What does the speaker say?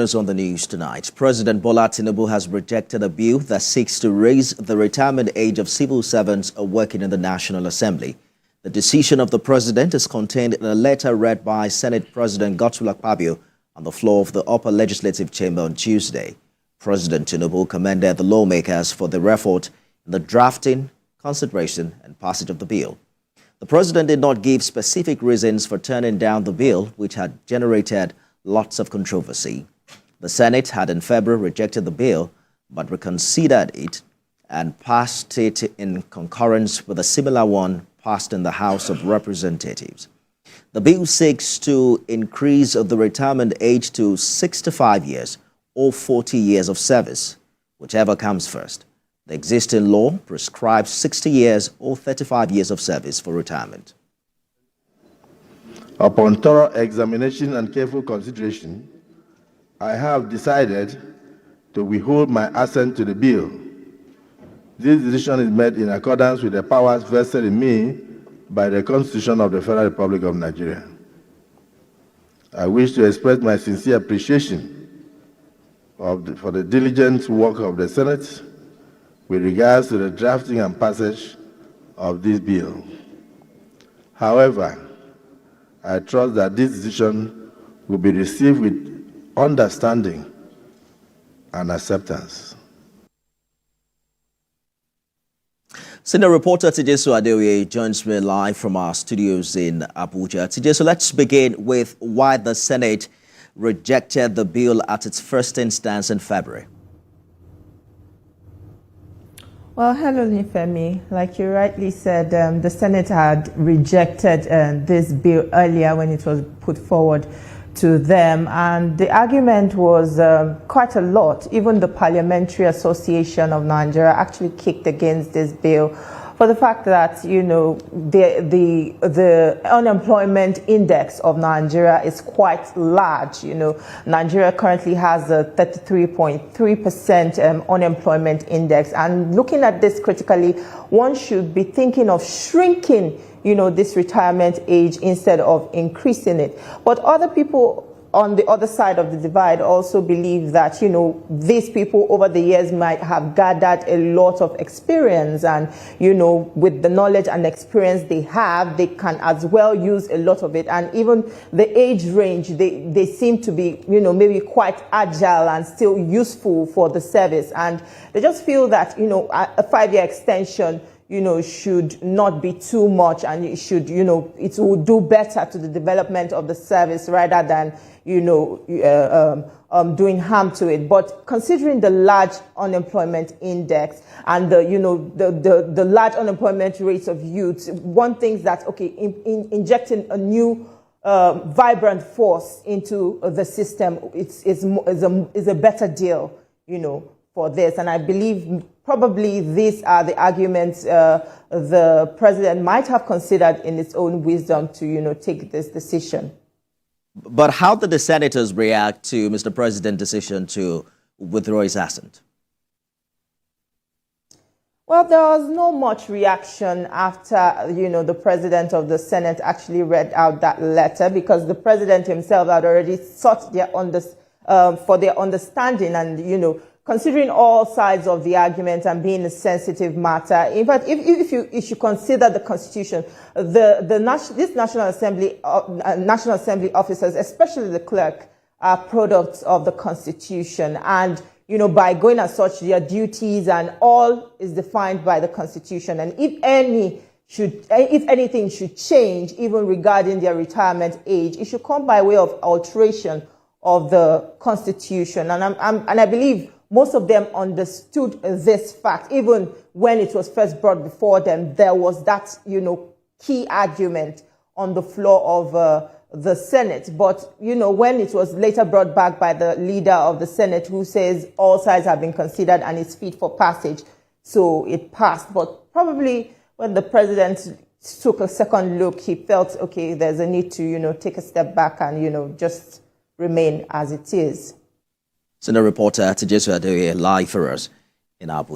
Us on the news tonight. President Bola Tinubu has rejected a bill that seeks to raise the retirement age of civil servants working in the National Assembly. The decision of the president is contained in a letter read by Senate President Godswill Akpabio on the floor of the upper legislative chamber on Tuesday. President Tinubu commended the lawmakers for their effort in the drafting, consideration, and passage of the bill. The president did not give specific reasons for turning down the bill, which had generated lots of controversy. The Senate had in February rejected the bill, but reconsidered it and passed it in concurrence with a similar one passed in the House of Representatives. The bill seeks to increase the retirement age to 65 years or 40 years of service, whichever comes first. The existing law prescribes 60 years or 35 years of service for retirement. Upon thorough examination and careful consideration, I have decided to withhold my assent to the bill. This decision is made in accordance with the powers vested in me by the Constitution of the Federal Republic of Nigeria. I wish to express my sincere appreciation for the diligent work of the Senate with regards to the drafting and passage of this bill. However, I trust that this decision will be received with understanding and acceptance. Senior reporter TVC Adeoye joins me live from our studios in Abuja. TVC, let's begin with why the Senate rejected the bill at its first instance in February. Well, hello, Nifemi. Like you rightly said, the Senate had rejected this bill earlier when it was put forward to them, and the argument was quite a lot. Even the Parliamentary Association of Nigeria actually kicked against this bill for the fact that, you know, the unemployment index of Nigeria is quite large. You know, Nigeria currently has a 33.3% unemployment index, and looking at this critically, one should be thinking of shrinking, you know, this retirement age instead of increasing it. But other people on the other side of the divide also believe that, you know, these people over the years might have gathered a lot of experience, and, you know, with the knowledge and experience they have, they can as well use a lot of it. And even the age range, they seem to be, you know, maybe quite agile and still useful for the service. And they just feel that, you know, a 5-year extension, you know, should not be too much, and it should, you know, it will do better to the development of the service rather than, you know, doing harm to it. But considering the large unemployment index and the, you know, the large unemployment rates of youth, one thinks that, okay, injecting a new vibrant force into the system is a better deal, you know, for this. And I believe probably these are the arguments the president might have considered in its own wisdom to, you know, take this decision. But how did the senators react to Mr. President's decision to withdraw his assent? Well, there was no much reaction after, you know, the president of the Senate actually read out that letter, because the president himself had already sought their for their understanding, and, you know, considering all sides of the argument and being a sensitive matter. In fact, if you consider the Constitution, this National Assembly officers, especially the clerk, are products of the Constitution. And, you know, by going as such, their duties and all is defined by the Constitution. And if anything should change, even regarding their retirement age, it should come by way of alteration of the Constitution. And I believe most of them understood this fact. Even when it was first brought before them, there was that, you know, key argument on the floor of the Senate. But, you know, when it was later brought back by the leader of the Senate, who says all sides have been considered and it's fit for passage, so it passed. But probably when the president took a second look, he felt, okay, there's a need to, you know, take a step back and, you know, just remain as it is. Senior reporter TVC Adeoye live for us in Abuja.